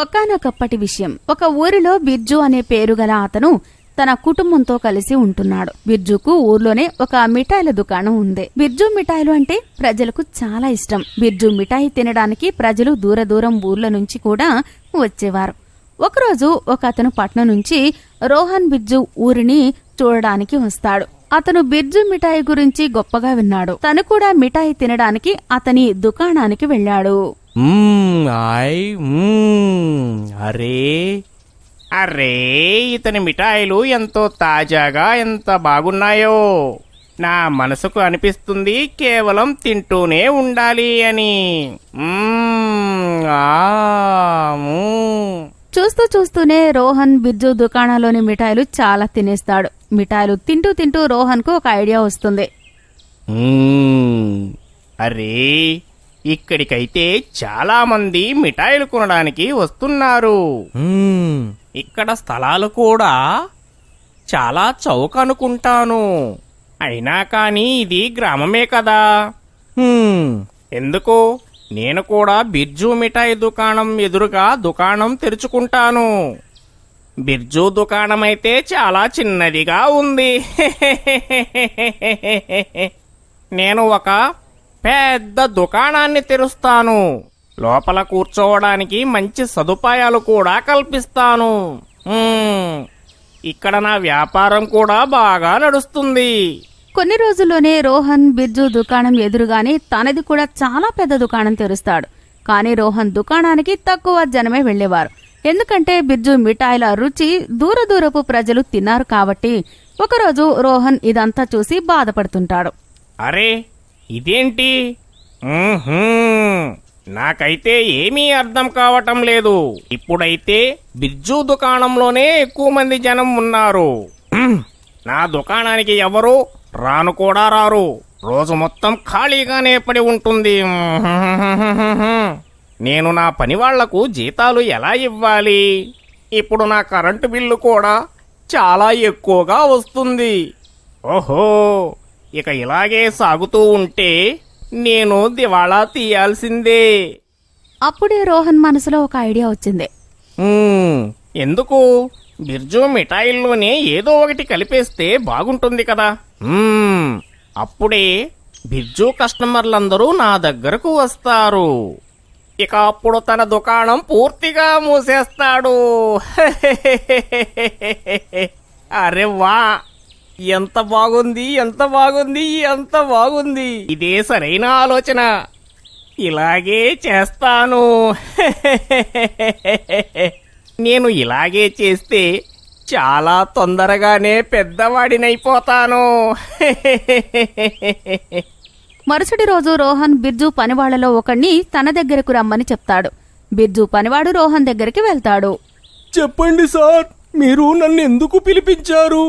ఒకానొకప్పటి విషయం. ఒక ఊరిలో బిర్జు అనే పేరుగల అతను తన కుటుంబంతో కలిసి ఉంటున్నాడు. బిర్జుకు ఊర్లోనే ఒక మిఠాయిల దుకాణం ఉంది. బిర్జు మిఠాయిలు అంటే ప్రజలకు చాలా ఇష్టం. బిర్జు మిఠాయి తినడానికి ప్రజలు దూర దూరం ఊర్ల నుంచి కూడా వచ్చేవారు. ఒకరోజు ఒక అతను పట్నం నుంచి రోహన్ బిర్జు ఊరిని చూడడానికి వస్తాడు. అతను బిర్జు మిఠాయి గురించి గొప్పగా విన్నాడు. తను కూడా మిఠాయి తినడానికి అతని దుకాణానికి వెళ్లాడు. అరే ఇతని మిఠాయిలు ఎంతో తాజాగా ఎంత బాగున్నాయో. నా మనసుకు అనిపిస్తుంది కేవలం తింటూనే ఉండాలి అని. చూస్తూ చూస్తూనే రోహన్ బిర్జు దుకాణంలోని మిఠాయిలు చాలా తినేస్తాడు. మిఠాయిలు తింటూ తింటూ రోహన్ కు ఒక ఐడియా వస్తుంది. అరే ఇక్కడికైతే చాలా మంది మిఠాయిలు కొనడానికి వస్తున్నారు. ఇక్కడ స్థలాలు కూడా చాలా చౌక అనుకుంటాను. అయినా కానీ ఇది గ్రామమే కదా. ఎందుకు నేను కూడా బిర్జు మిఠాయి దుకాణం ఎదురుగా దుకాణం తెరుచుకుంటాను. బిర్జు దుకాణం అయితే చాలా చిన్నదిగా ఉంది. నేను ఒక పెద్ద దుకాణాన్ని తెరుస్తాను. లోపల కూర్చోవడానికి మంచి సదుపాయాలు కూడా కల్పిస్తాను. ఇక్కడ నా వ్యాపారం కూడా బాగా నడుస్తుంది. కొన్ని రోజుల్లోనే రోహన్ బిర్జు దుకాణం ఎదురుగానే తనది కూడా చాలా పెద్ద దుకాణం తెరుస్తాడు. కానీ రోహన్ దుకాణానికి తక్కువ జనమే వెళ్లేవారు. ఎందుకంటే బిర్జు మిఠాయిల రుచి దూర దూరపు ప్రజలు తిన్నారు కాబట్టి. ఒకరోజు రోహన్ ఇదంతా చూసి బాధపడుతుంటాడు. అరే ఇదేంటి? నాకైతే ఏమీ అర్థం కావటం లేదు. ఇప్పుడైతే బిర్జు దుకాణంలోనే ఎక్కువ మంది జనం ఉన్నారు. నా దుకాణానికి ఎవరు రాను కూడా రారు. రోజు మొత్తం ఖాళీగానే పడి ఉంటుంది. నేను నా పని వాళ్లకు జీతాలు ఎలా ఇవ్వాలి? ఇప్పుడు నా కరెంటు బిల్లు కూడా చాలా ఎక్కువగా వస్తుంది. ఓహో, ఇక ఇలాగే సాగుతూ ఉంటే నేను దివాళా తీయాల్సిందే. అప్పుడే రోహన్ మనసులో ఒక ఐడియా వచ్చింది. ఎందుకు బిర్జు మిఠాయిల్లోనే ఏదో ఒకటి కలిపేస్తే బాగుంటుంది కదా. అప్పుడే బిర్జు కస్టమర్లందరూ నా దగ్గరకు వస్తారు. ఇక అప్పుడు తన దుకాణం పూర్తిగా మూసేస్తాడు. అరే వా, ఎంత బాగుంది, ఎంత బాగుంది, ఎంత బాగుంది. ఇదే సరైన ఆలోచన. ఇలాగే చేస్తాను. నేను ఇలాగే చేస్తే చాలా తొందరగానే పెద్దవాడినైపోతాను. మరుసటి రోజు రోహన్ బిర్జు పనివాళ్లలో ఒకణ్ణి తన దగ్గరకు రమ్మని చెప్తాడు. బిర్జు పనివాడు రోహన్ దగ్గరికి వెళ్తాడు. చెప్పండి సార్, మీరు నన్ను ఎందుకు పిలిపించారు?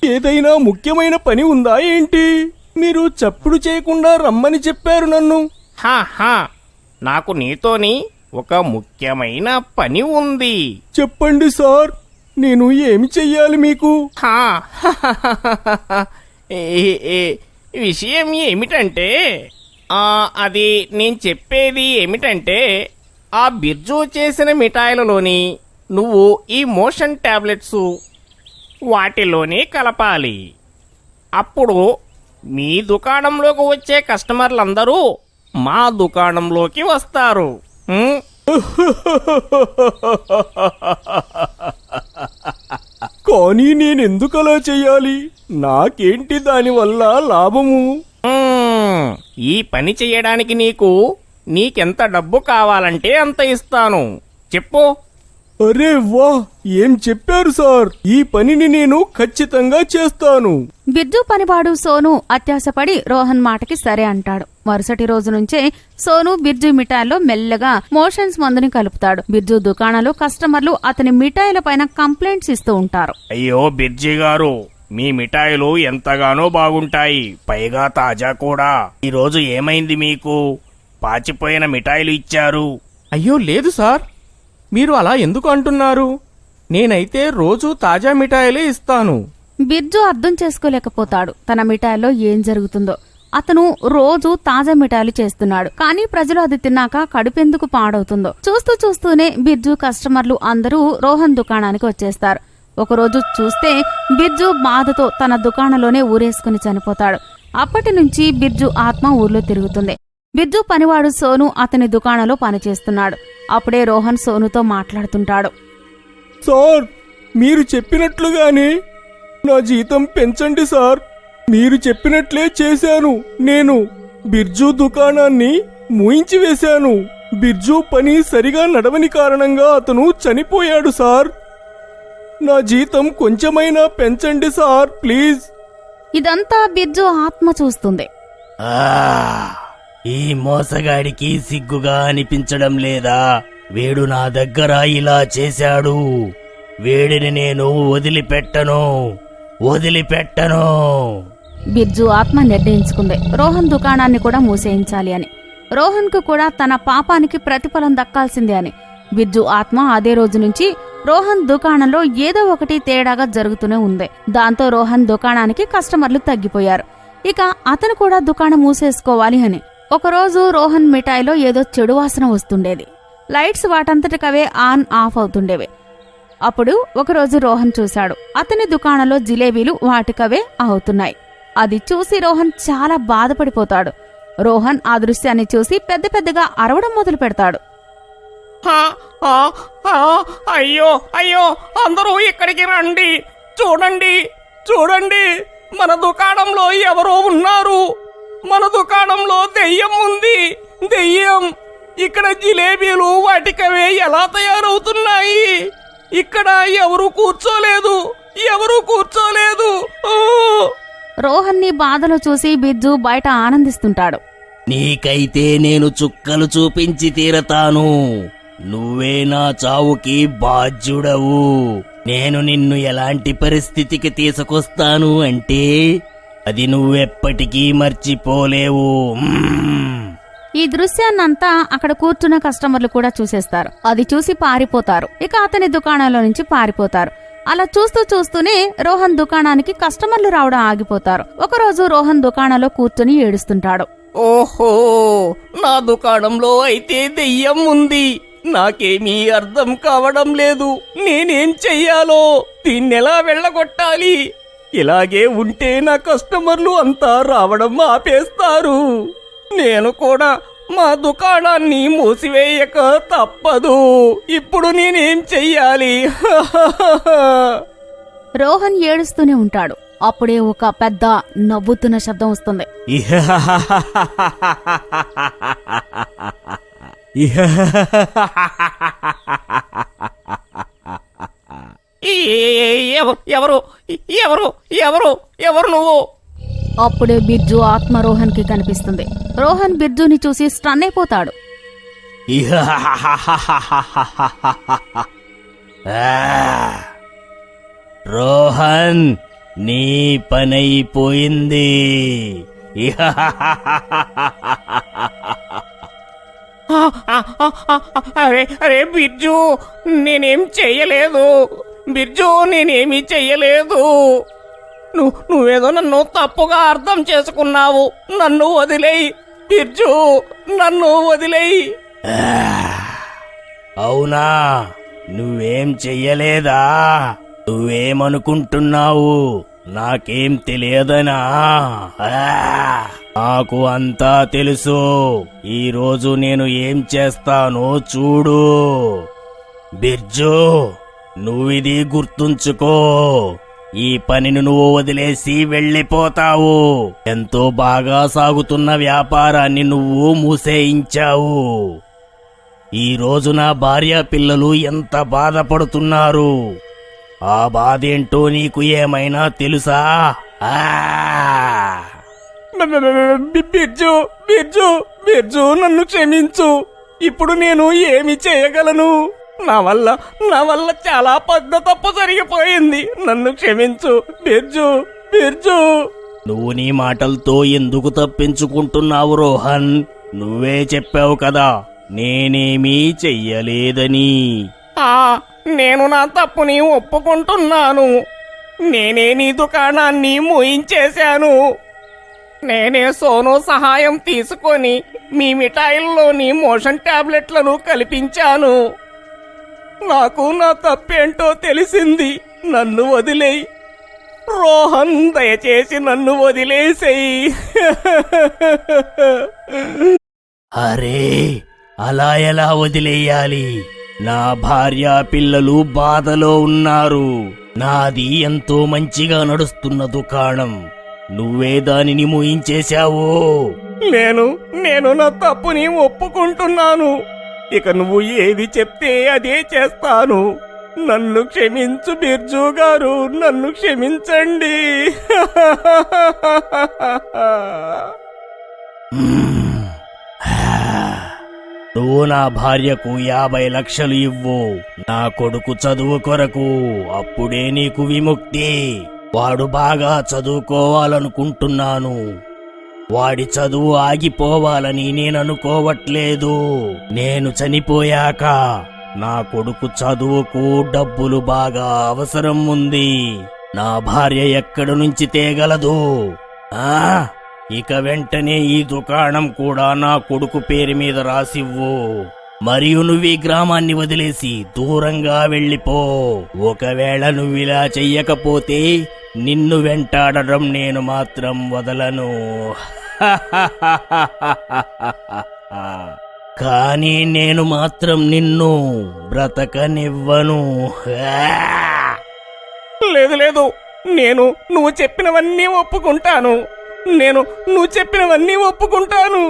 ఏదైనా ముఖ్యమైన పని ఉందా ఏంటి? మీరు చప్పుడు చేయకుండా రమ్మని చెప్పారు నన్ను. నాకు నీతోని ఒక ముఖ్యమైన పని ఉంది. చెప్పండి సార్, నేను ఏమి చెయ్యాలి మీకు? విషయం ఏమిటంటే అది నేను చెప్పేది ఏమిటంటే, ఆ బిర్జు చేసిన మిఠాయిలలోని నువ్వు ఈ మోషన్ టాబ్లెట్స్ వాటిలోనే కలపాలి. అప్పుడు మీ దుకాణంలోకి వచ్చే కస్టమర్లందరూ మా దుకాణంలోకి వస్తారు. కానీ నేనెందుకు అలా చెయ్యాలి? నాకేంటి దానివల్ల లాభము? ఈ పని చెయ్యడానికి నీకెంత డబ్బు కావాలంటే అంత ఇస్తాను. చెప్పు. అరే వా, ఏం చెప్పారు సార్? ఈ పనిని నేను ఖచ్చితంగా చేస్తాను. బిర్జు పనివాడు సోను అత్యాశపడి రోహన్ మాటకి సరే అంటాడు. మరుసటి రోజు నుంచే సోను బిర్జు మిఠాయిలో మెల్లగా మోషన్స్ మందుని కలుపుతాడు. బిర్జు దుకాణంలో కస్టమర్లు అతని మిఠాయిల పైన కంప్లైంట్స్ ఇస్తూ ఉంటారు. అయ్యో బిర్జీ గారు, మీ మిఠాయిలు ఎంతగానో బాగుంటాయి, పైగా తాజా కూడా. ఈరోజు ఏమైంది మీకు? పాచిపోయిన మిఠాయిలు ఇచ్చారు. అయ్యో లేదు సార్, మీరు అలా ఎందుకు అంటున్నారు? నేనైతే రోజూ తాజా మిఠాయిలే ఇస్తాను. బిర్జు అర్థం చేసుకోలేకపోతాడు తన మిఠాయిలో ఏం జరుగుతుందో. అతను రోజు తాజా మిఠాయిలు చేస్తున్నాడు. కానీ ప్రజలు అది తిన్నాక కడుపెందుకు పాడవుతుందో. చూస్తూ చూస్తూనే బిర్జు కస్టమర్లు అందరూ రోహన్ దుకాణానికి వచ్చేస్తారు. ఒకరోజు చూస్తే బిర్జు బాధతో తన దుకాణంలోనే ఊరేసుకుని చనిపోతాడు. అప్పటి నుంచి బిర్జు ఆత్మ ఊర్లో తిరుగుతుంది. బిర్జు పనివాడు సోను అతని దుకాణంలో పనిచేస్తున్నాడు. అప్పుడే రోహన్ సోనుతో మాట్లాడుతుంటాడు. సార్, మీరు చెప్పినట్లుగానే నా జీతం పెంచండి సార్. మీరు చెప్పినట్లే చేశాను. నేను బిర్జు దుకాణాన్ని మూయించి వేశాను. బిర్జు పని సరిగా నడవని కారణంగా అతను చనిపోయాడు సార్. నా జీతం కొంచెమైనా పెంచండి సార్, ప్లీజ్. ఇదంతా బిర్జు ఆత్మ చూస్తుంది. ఈ మోసగాడికి సిగ్గుగా అనిపించడం లేదా? వీడు నా దగ్గర ఇలా చేశాడు. వీడిని నేను వదిలిపెట్టను. బిర్జు ఆత్మ నిర్ణయించుకుంది రోహన్ దుకాణాన్ని కూడా మూసేయించాలి అని. రోహన్ కు కూడా తన పాపానికి ప్రతిఫలం దక్కాల్సిందే అని. బిర్జు ఆత్మ అదే రోజు నుంచి రోహన్ దుకాణంలో ఏదో ఒకటి తేడాగా జరుగుతూనే ఉంది. దాంతో రోహన్ దుకాణానికి కస్టమర్లు తగ్గిపోయారు. ఇక అతను కూడా దుకాణం మూసేసుకోవాలి అని. ఒకరోజు రోహన్ మిఠాయిలో ఏదో చెడు వాసన వస్తుండేది. లైట్స్ వాటంతటికవే ఆన్ ఆఫ్ అవుతుండేవి. అప్పుడు ఒకరోజు రోహన్ చూశాడు, అతని దుకాణంలో జిలేబీలు వాటికవే అవుతున్నాయి. అది చూసి రోహన్ చాలా బాధపడిపోతాడు. రోహన్ ఆ దృశ్యాన్ని చూసి పెద్ద పెద్దగా అరవడం మొదలు పెడతాడు. అయ్యో అయ్యో, అందరూ ఇక్కడికి రండి. చూడండి చూడండి, మన దుకాణంలో ఎవరో ఉన్నారు. మన దుకాణంలో దెయ్యం ఉంది. దెయ్యం! ఇక్కడ జిలేబీలు వాటికవే ఎలా తయారవుతున్నాయి? ఇక్కడ ఎవరు కూర్చోలేదు. రోహన్ ని బాధలో చూసి బిర్జు బయట ఆనందిస్తుంటాడు. నీకైతే నేను చుక్కలు చూపించి తీరతాను. నువ్వే నా చావుకి బాధ్యుడవు. నేను నిన్ను ఎలాంటి పరిస్థితికి తీసుకొస్తాను అంటే అది నువ్వెప్పటికీ మర్చిపోలేవు. ఈ దృశ్యాన్నంతా అక్కడ కూర్చున్న కస్టమర్లు కూడా చూసేస్తారు. అది చూసి పారిపోతారు. ఇక అతని దుకాణంలో నుంచి పారిపోతారు. అలా చూస్తూనే రోహన్ దుకాణానికి కస్టమర్లు రావడం ఆగిపోతారు. ఒకరోజు రోహన్ దుకాణంలో కూర్చుని ఏడుస్తుంటాడు. ఓహో, నా దుకాణంలో అయితే దెయ్యం ఉంది. నాకేమీ అర్థం కావడం లేదు. నేనేం చెయ్యాలో? దీన్నెలా వెళ్ళగొట్టాలి? ఇలాగే ఉంటే నా కస్టమర్లు అంతా రావడం ఆపేస్తారు. నేను కూడా మా దుకాణాన్ని మూసివేయక తప్పదు. ఇప్పుడు నేనేం చెయ్యాలి? రోహన్ ఏడుస్తూనే ఉంటాడు. అప్పుడే ఒక పెద్ద నవ్వుతున్న శబ్దం వస్తుంది. ఎవరు ఎవరు ఎవరు ఎవరు నువ్వు? అప్పుడే బిర్జు ఆత్మ రోహన్ కి కనిపిస్తుంది. రోహన్ బిర్జుని చూసి స్టన్ అయిపోతాడు. రోహన్, నీ పనైపోయింది. అరే బిర్జు, నేనేం చెయ్యలేదు. బిర్జు, నేనేమీ చెయ్యలేదు. నువ్వేదో నన్ను తప్పుగా అర్థం చేసుకున్నావు. నన్ను వదిలేయి బిర్జు, నన్ను వదిలేయి. అవునా? నువ్వేం చెయ్యలేదా? నువ్వేమనుకుంటున్నావు? నాకేం తెలియదనా? నాకు అంతా తెలుసు. ఈరోజు నేను ఏం చేస్తానో చూడు. బిర్జు, నువ్విది గుర్తుంచుకో. ఈ పనిని నువ్వు వదిలేసి వెళ్ళిపోతావు. ఎంతో బాగా సాగుతున్న వ్యాపారాన్ని నువ్వు మూసేయించావు. ఈ రోజు నా భార్య పిల్లలు ఎంత బాధపడుతున్నారు. ఆ బాధేంటో నీకు ఏమైనా తెలుసా? బిర్జు బిర్జు బిర్జు, నన్ను క్షమించు. ఇప్పుడు నేను ఏమి చేయగలను? నా వల్ల చాలా పెద్ద తప్పు జరిగిపోయింది. నన్ను క్షమించు బిర్జు బిర్జు. నువ్వు నీ మాటలతో ఎందుకు తప్పించుకుంటున్నావు రోహన్? నువ్వే చెప్పావు కదా నేనేమీ చెయ్యలేదని. నేను నా తప్పుని ఒప్పుకుంటున్నాను. నేనే నీ దుకాణాన్ని మూయించేశాను. నేనే సోను సహాయం తీసుకొని మీ మిఠాయిల్లోని మోషన్ టాబ్లెట్లను కల్పించాను. నాకు నా తప్పేంటో తెలిసింది. నన్ను వదిలేయ్ రోహన్, దయచేసి నన్ను వదిలేసేయి. అరే, అలా ఎలా వదిలేయాలి? నా భార్య పిల్లలు బాధలో ఉన్నారు. నాది ఎంతో మంచిగా నడుస్తున్న దుకాణం. నువ్వే దానిని మూయించేశావు. నేను నా తప్పుని ఒప్పుకుంటున్నాను. ఇక నువ్వు ఏది చెప్తే అదే చేస్తాను. నన్ను క్షమించు బిర్జు గారు, నన్ను క్షమించండి. నువ్వు నా భార్యకు 50 లక్షలు ఇవ్వు, నా కొడుకు చదువు కొరకు. అప్పుడే నీకు విముక్తి. వాడు బాగా చదువుకోవాలనుకుంటున్నాను. వాడి చదువు ఆగిపోవాలని నేననుకోవట్లేదు. నేను చనిపోయాక నా కొడుకు చదువుకు డబ్బులు బాగా అవసరం ఉంది. నా భార్య ఎక్కడి నుంచి తేగలదు? ఇక వెంటనే ఈ దుకాణం కూడా నా కొడుకు పేరు మీద రాసివ్వు. మరియు నువ్వు ఈ గ్రామాన్ని వదిలేసి దూరంగా వెళ్ళిపో. ఒకవేళ నువ్విలా చెయ్యకపోతే నిన్ను వెంటాడడం నేను మాత్రం వదలను. కానీ నేను మాత్రం నిన్ను బ్రతకనివ్వను. లేదు, నువ్వు చెప్పినవన్నీ ఒప్పుకుంటాను. నువ్వు చెప్పినవన్నీ ఒప్పుకుంటాను.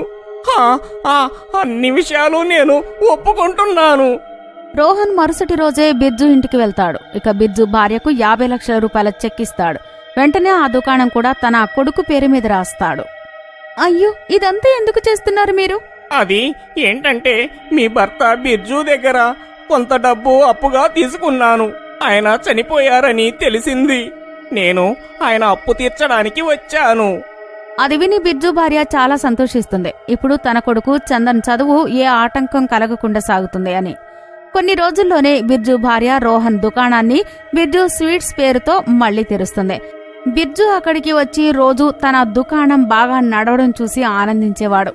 అన్ని విషయాలు నేను ఒప్పుకుంటున్నాను. రోహన్ మరుసటి రోజే బిర్జు ఇంటికి వెళ్తాడు. ఇక బిర్జు భార్యకు 50 లక్షల రూపాయల చెక్ ఇస్తాడు. వెంటనే ఆ దుకాణం కూడా తన కొడుకు పేరు మీద రాస్తాడు. అయ్యో, ఇదంతా ఎందుకు చేస్తున్నారు మీరు? అది ఏంటంటే మీ భర్త బిర్జు దగ్గర కొంత డబ్బు అప్పుగా తీసుకున్నాను. ఆయన చనిపోయారని తెలిసింది. నేను ఆయన అప్పు తీర్చడానికి వచ్చాను. అది విని బిర్జు భార్య చాలా సంతోషిస్తుంది. ఇప్పుడు తన కొడుకు చందన్ చదువు ఏ ఆటంకం కలగకుండా సాగుతుంది అని. కొన్ని రోజుల్లోనే బిర్జు భార్య రోహన్ దుకాణాన్ని బిర్జు స్వీట్స్ పేరుతో మళ్లీ తెరుస్తుంది. బిర్జు అక్కడికి వచ్చి రోజు తన దుకాణం బాగా నడవడం చూసి ఆనందించేవాడు.